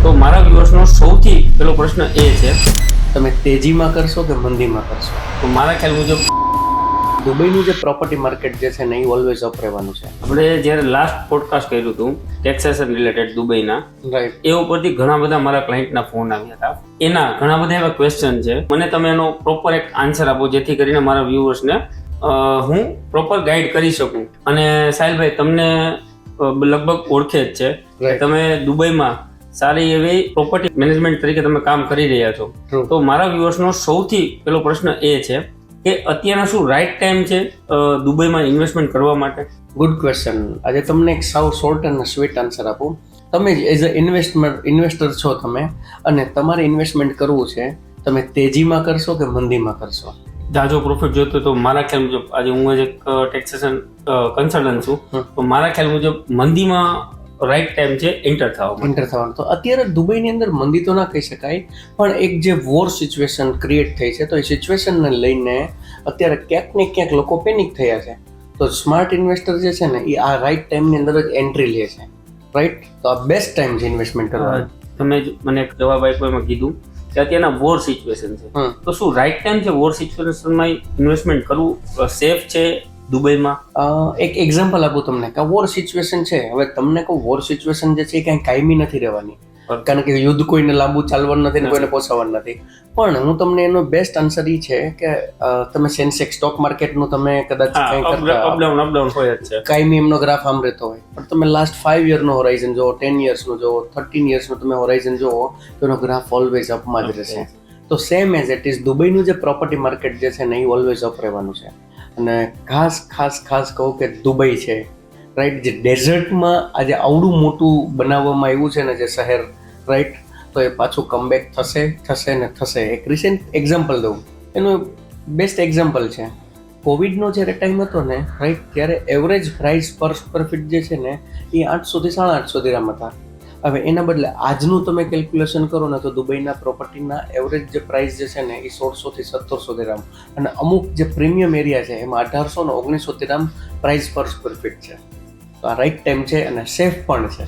તો મારા વ્યુઅર્સનો સૌથી પહેલો પ્રશ્ન એ છે, તમે તેજીમાં કરશો કે મંદીમાં કરશો? તો મારા ખ્યાલ મુજબ દુબઈનું જે પ્રોપર્ટી માર્કેટ જે છે ને એ ઓલવેઝ અપ રહેવાનું છે. આપણે જ્યારે લાસ્ટ પોડકાસ્ટ કર્યું હતું ટેક્સેશન રિલેટેડ દુબઈના, રાઈટ. એ ઉપરથી ઘણા બધા મારા ક્લાયન્ટના ફોન આવ્યા હતા. એના ઘણા બધા એવા ક્વેશ્ચન છે, મને તમે એનો પ્રોપર એક આન્સર આપો જેથી કરીને મારા વ્યુઅર્સને હું પ્રોપર ગાઈડ કરી શકું. અને સાહિલભાઈ તમને લગભગ ઓળખે જ છે, Right. તમે દુબઈમાં સારી એવી પ્રોપર્ટી મેનેજમેન્ટ તરીકે તમે કામ કરી રહ્યા છો. True. તો મારા વ્યુઅર્સનો સૌથી પહેલો પ્રશ્ન એ છે કે અત્યારના શું રાઈટ ટાઈમ છે દુબઈમાં ઇન્વેસ્ટમેન્ટ કરવા માટે? Good question. આજે તમને એક સાવ શોર્ટ અને સ્વીટ આન્સર આપું. તમે જ એઝ અ ઇન્વેસ્ટર છો તમે, અને તમારે ઇન્વેસ્ટમેન્ટ કરવું છે, તમે તેજીમાં કરશો કે મંદીમાં કરશો? જાજો પ્રોફિટ જોતો તો મારા ખ્યાલ મુજબ, આજે હું એક ટેક્સેશન કન્સલ્ટન્ટ છું, તો મારા ખ્યાલ મુજબ મંદીમાં રાઈટ ટાઈમ છે એન્ટર થવા માટે. એન્ટર થવાનું. તો અત્યારે દુબઈની અંદર મંદી તો ના કહી શકાય, પણ એક જે વોર સિચ્યુએશન ક્રિએટ થઈ છે, તો એ સિચ્યુએશનને લઈને અત્યારે ક્યાંક ને ક્યાંક લોકો પેનિક થયા છે. તો સ્માર્ટ ઇન્વેસ્ટર જે છે ને એ આ રાઈટ ટાઈમની અંદર જ એન્ટ્રી લે છે. રાઈટ. તો આ બેસ્ટ ટાઈમ છે ઇન્વેસ્ટમેન્ટ કરવાનો. તમે જ મને એક જવાબ આપ્યો, એમાં કીધું કે અત્યારના વોર સિચ્યુએશન છે, તો શું રાઈટ ટાઈમ છે વોર સિચ્યુએશનમાં ઇન્વેસ્ટમેન્ટ કરવું સેફ છે દુબઈમાં? એક એક્ઝામ્પલ આપું તમને કે વોર સિચ્યુએશન છે. હવે તમને કહું, વોર સિચ્યુએશન જે છે એ કાંઈ કાયમી નથી રહેવાની, કારણ કે યુદ્ધ કોઈને લાંબુ ચાલવાનું નથી ને કોઈને પોસાવાનું નથી. પણ હું તમને એનો બેસ્ટ આન્સર એ છે કે તમે સેન્સેક્સ સ્ટોક માર્કેટનું તમે કદાચ કંઈ કરતા અપડાઉન હોય જ છે, કાયમી એમનો ગ્રાફ આમ રહેતો હોય, પણ તમે લાસ્ટ 5 યરનો હોરાઇઝન જુઓ, 10 યર્સનો જુઓ, 13 યર્સનો તમે હોરાઇઝન જુઓ, તો એનો ગ્રાફ ઓલવેઝ અપમાં જ રહેશે. તો સેમ એઝ ઇટ ઇઝ દુબઈનું જે પ્રોપર્ટી માર્કેટ જે છે ને એ ઓલવેઝ અપ રહેવાનું છે. અને ખાસ કહું કે દુબઈ છે, રાઈટ, જે ડેઝર્ટમાં આજે આવડું મોટું બનાવવામાં આવ્યું છે ને જે શહેર, રાઈટ, તો એ પાછું કમબેક થશે ને થશે. એક રિસેન્ટ એક્ઝામ્પલ દઉં, એનું બેસ્ટ એક્ઝામ્પલ છે કોવિડનો જ્યારે ટાઈમ હતો ને, રાઈટ, ત્યારે એવરેજ પ્રાઇસ પર સ્ક્વેર ફીટ જે છે ને એ 800 થી 850 દિરહામ હતા. હવે એના બદલે આજનું તમે કેલ્ક્યુલેશન કરો ને તો દુબઈના પ્રોપર્ટીના એવરેજ જે પ્રાઇસ જે છે ને એ 1600 થી 1700 દિરહામ, અને અમુક જે પ્રીમિયમ એરિયા છે એમાં 1800 ને 1900 દિરહામ પ્રાઇસ પર સ્ક્વેર ફીટ છે. તો આ રાઈટ ટાઈમ છે અને સેફ પણ છે.